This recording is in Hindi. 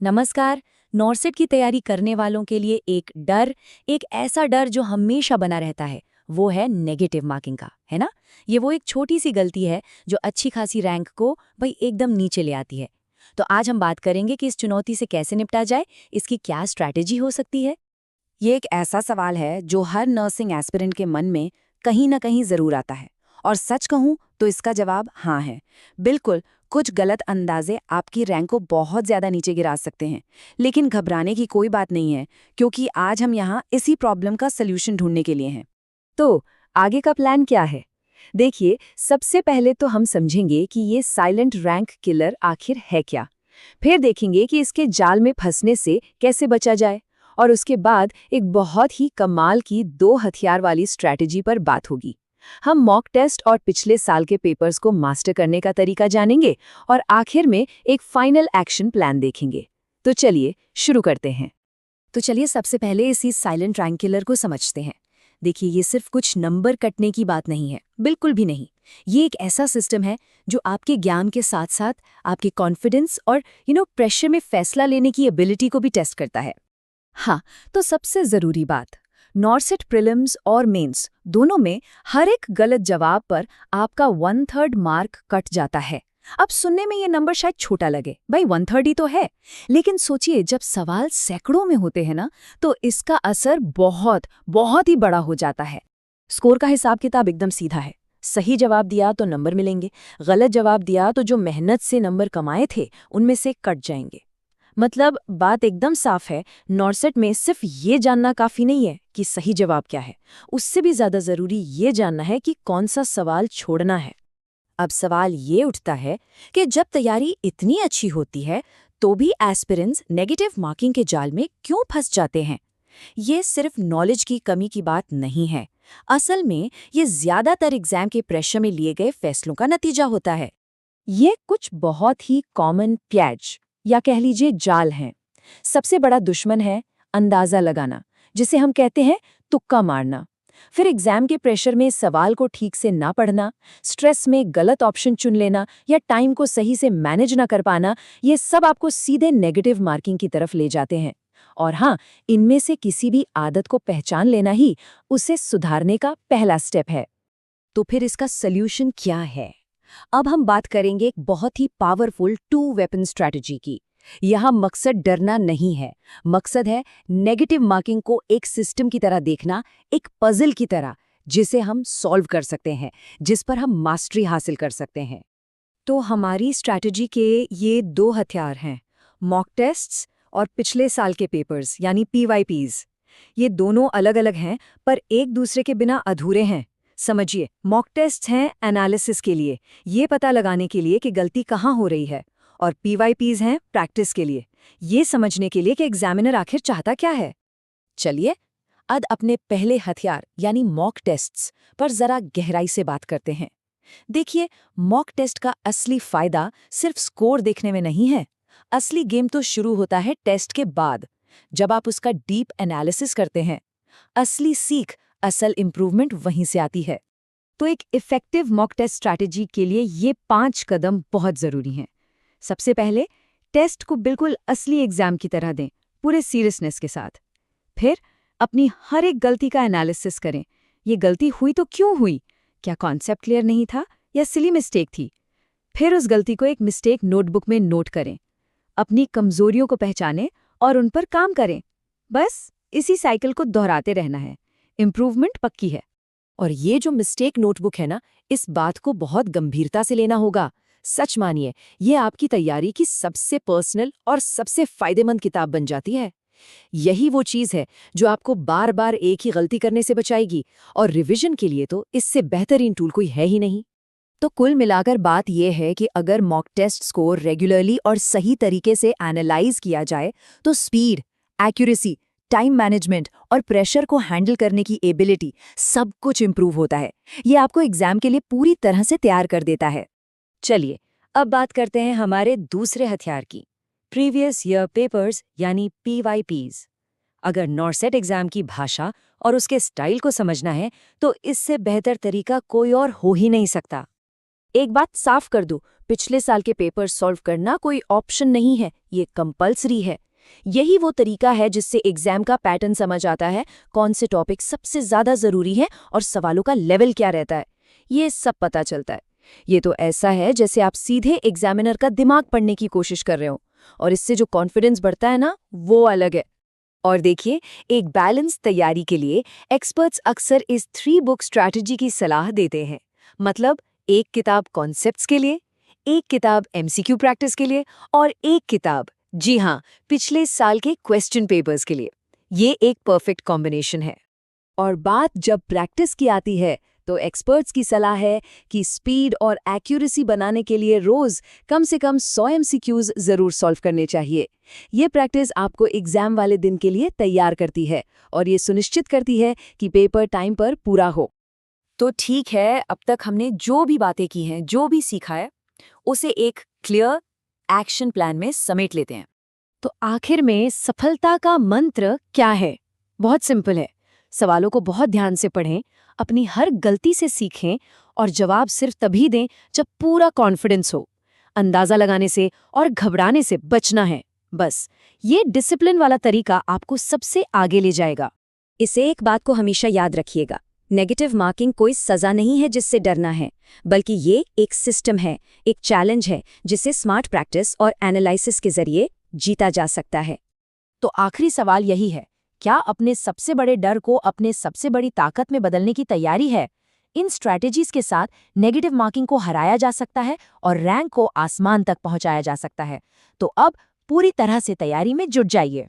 नमस्कार। नॉर्सेट की तैयारी करने वालों के लिए एक ऐसा डर जो हमेशा बना रहता है, वो है नेगेटिव मार्किंग का, है ना? ये वो एक छोटी सी गलती है जो अच्छी खासी रैंक को भाई एकदम नीचे ले आती है। तो आज हम बात करेंगे कि इस चुनौती से कैसे निपटा जाए, इसकी क्या स्ट्रैटेजी हो सकती है। ये एक ऐसा सवाल है जो हर नर्सिंग एस्पिरेंट के मन में कहीं ना कहीं जरूर आता है। और सच कहूं तो इसका जवाब हाँ है। बिल्कुल, कुछ गलत अंदाजे आपकी रैंक को बहुत ज्यादा नीचे गिरा सकते हैं। लेकिन घबराने की कोई बात नहीं है, क्योंकि आज हम यहाँ इसी प्रॉब्लम का सल्यूशन ढूंढने के लिए हैं। तो आगे का प्लान क्या है? देखिए, सबसे पहले तो हम समझेंगे कि ये साइलेंट रैंक किलर आखिर है क्या। फिर देखेंगे कि इसके जाल में फंसने से कैसे बचा जाए। और उसके बाद एक बहुत ही कमाल की 2 हथियार वाली स्ट्रैटेजी पर बात होगी। हम मॉक टेस्ट और पिछले साल के पेपर्स को मास्टर करने का तरीका जानेंगे और आखिर में एक फाइनल एक्शन प्लान देखेंगे। तो चलिए शुरू करते हैं। तो चलिए सबसे पहले इसी साइलेंट रैंक किलर को समझते हैं। देखिए, ये सिर्फ कुछ नंबर कटने की बात नहीं है, बिल्कुल भी नहीं। ये एक ऐसा सिस्टम है जो आपके ज्ञान के साथ साथ आपके कॉन्फिडेंस और प्रेशर में फैसला लेने की एबिलिटी को भी टेस्ट करता है। हाँ, तो सबसे ज़रूरी बात, नॉर्सेट प्रीलिम्स और मेंस दोनों में हर एक गलत जवाब पर आपका 1/3 मार्क कट जाता है। अब सुनने में ये नंबर शायद छोटा लगे, भाई 1/3 ही तो है। लेकिन सोचिए, जब सवाल सैकड़ों में होते हैं ना, तो इसका असर बहुत बहुत ही बड़ा हो जाता है। स्कोर का हिसाब किताब एकदम सीधा है। सही जवाब दिया तो नंबर मिलेंगे, गलत जवाब दिया तो जो मेहनत से नंबर कमाए थे उनमें से कट जाएंगे। मतलब बात एकदम साफ है, नॉर्सेट में सिर्फ ये जानना काफी नहीं है कि सही जवाब क्या है, उससे भी ज्यादा जरूरी ये जानना है कि कौन सा सवाल छोड़ना है। अब सवाल ये उठता है कि जब तैयारी इतनी अच्छी होती है तो भी एस्पिरेंट्स नेगेटिव मार्किंग के जाल में क्यों फंस जाते हैं? ये सिर्फ नॉलेज की कमी की बात नहीं है। असल में ये ज्यादातर एग्जाम के प्रेशर में लिए गए फैसलों का नतीजा होता है। ये कुछ बहुत ही कॉमन प्याज या कह लीजिए जाल हैं। सबसे बड़ा दुश्मन है अंदाजा लगाना, जिसे हम कहते हैं तुक्का मारना। फिर एग्जाम के प्रेशर में सवाल को ठीक से ना पढ़ना, स्ट्रेस में गलत ऑप्शन चुन लेना या टाइम को सही से मैनेज ना कर पाना, ये सब आपको सीधे नेगेटिव मार्किंग की तरफ ले जाते हैं। और हाँ, इनमें से किसी भी आदत को पहचान लेना ही उसे सुधारने का पहला स्टेप है। तो फिर इसका सल्यूशन क्या है? अब हम बात करेंगे एक बहुत ही पावरफुल 2 वेपन स्ट्रैटेजी की। यहाँ मकसद डरना नहीं है, मकसद है नेगेटिव मार्किंग को एक सिस्टम की तरह देखना, एक पजल की तरह जिसे हम सॉल्व कर सकते हैं, जिस पर हम मास्टरी हासिल कर सकते हैं। तो हमारी स्ट्रैटेजी के ये 2 हथियार हैं, मॉक टेस्ट्स और पिछले साल के पेपर्स यानी PYPs। ये दोनों अलग अलग हैं, पर एक दूसरे के बिना अधूरे हैं। समझिए, मॉक टेस्ट्स हैं एनालिसिस के लिए, ये पता लगाने के लिए कि गलती कहाँ हो रही है, और PYPs हैं प्रैक्टिस के लिए, ये समझने के लिए कि एग्जामिनर आखिर चाहता क्या है। चलिए, अब अपने पहले हथियार यानी मॉक टेस्ट्स पर जरा गहराई से बात करते हैं। देखिए, मॉक टेस्ट का असली फायदा सिर्फ स्कोर देखने में नहीं है। असली गेम तो शुरू होता है टेस्ट के बाद, जब आप उसका डीप एनालिसिस करते हैं। असली सीख, असल इंप्रूवमेंट वहीं से आती है। तो एक इफेक्टिव मॉक टेस्ट स्ट्रैटेजी के लिए ये 5 कदम बहुत जरूरी हैं। सबसे पहले, टेस्ट को बिल्कुल असली एग्जाम की तरह दें, पूरे सीरियसनेस के साथ। फिर अपनी हर एक गलती का एनालिसिस करें। ये गलती हुई तो क्यों हुई? क्या कॉन्सेप्ट क्लियर नहीं था या सिली मिस्टेक थी? फिर उस गलती को एक मिस्टेक नोटबुक में नोट करें। अपनी कमजोरियों को पहचानें और उन पर काम करें। बस इसी साइकिल को दोहराते रहना है, इम्प्रूवमेंट पक्की है। और ये जो मिस्टेक नोटबुक है ना, इस बात को बहुत गंभीरता से लेना होगा। सच मानिए, ये आपकी तैयारी की सबसे पर्सनल और सबसे फायदेमंद किताब बन जाती है। यही वो चीज़ है जो आपको बार बार एक ही गलती करने से बचाएगी, और रिवीजन के लिए तो इससे बेहतरीन टूल कोई है ही नहीं। तो कुल मिलाकर बात यह है कि अगर मॉक टेस्ट स्कोर रेगुलरली और सही तरीके से एनालाइज किया जाए, तो स्पीड, एक्यूरेसी, टाइम मैनेजमेंट और प्रेशर को हैंडल करने की एबिलिटी, सब कुछ इंप्रूव होता है। ये आपको एग्जाम के लिए पूरी तरह से तैयार कर देता है। चलिए, अब बात करते हैं हमारे दूसरे हथियार की, प्रीवियस ईयर पेपर्स यानी PYPs। अगर नॉर्सेट एग्जाम की भाषा और उसके स्टाइल को समझना है, तो इससे बेहतर तरीका कोई और हो ही नहीं सकता। एक बात साफ कर दूं, पिछले साल के पेपर सॉल्व करना कोई ऑप्शन नहीं है, ये कंपल्सरी है। यही वो तरीका है जिससे एग्जाम का पैटर्न समझ आता है, कौन से टॉपिक सबसे ज्यादा जरूरी है और सवालों का लेवल क्या रहता है, ये सब पता चलता है। ये तो ऐसा है जैसे आप सीधे एग्जामिनर का दिमाग पढ़ने की कोशिश कर रहे हो, और इससे जो कॉन्फिडेंस बढ़ता है ना, वो अलग है। और देखिए, एक बैलेंस तैयारी के लिए एक्सपर्ट्स अक्सर इस 3 बुक स्ट्रैटेजी की सलाह देते हैं। मतलब एक किताब कॉन्सेप्ट्स के लिए, एक किताब एमसीक्यू प्रैक्टिस के लिए और एक किताब, जी हाँ, पिछले साल के क्वेश्चन पेपर्स के लिए। ये एक परफेक्ट कॉम्बिनेशन है। और बात जब प्रैक्टिस की आती है तो एक्सपर्ट्स की सलाह है कि स्पीड और एक्यूरेसी बनाने के लिए रोज कम से कम 100 एमसीक्यूज जरूर सॉल्व करने चाहिए। ये प्रैक्टिस आपको एग्जाम वाले दिन के लिए तैयार करती है और ये सुनिश्चित करती है कि पेपर टाइम पर पूरा हो। तो ठीक है, अब तक हमने जो भी बातें की हैं, जो भी सीखा है, उसे एक क्लियर एक्शन प्लान में समेट लेते हैं। तो आखिर में सफलता का मंत्र क्या है? बहुत सिंपल है। सवालों को बहुत ध्यान से पढ़ें, अपनी हर गलती से सीखें और जवाब सिर्फ तभी दें जब पूरा कॉन्फिडेंस हो। अंदाजा लगाने से और घबराने से बचना है। बस ये डिसिप्लिन वाला तरीका आपको सबसे आगे ले जाएगा। इसे एक बात को हमेशा याद रखिएगा, नेगेटिव मार्किंग कोई सजा नहीं है जिससे डरना है, बल्कि ये एक सिस्टम है, एक चैलेंज है जिसे स्मार्ट प्रैक्टिस और एनालिसिस के जरिए जीता जा सकता है। तो आखिरी सवाल यही है, क्या अपने सबसे बड़े डर को अपने सबसे बड़ी ताकत में बदलने की तैयारी है? इन स्ट्रैटेजीज के साथ नेगेटिव मार्किंग को हराया जा सकता है और रैंक को आसमान तक पहुंचाया जा सकता है। तो अब पूरी तरह से तैयारी में जुट जाइए।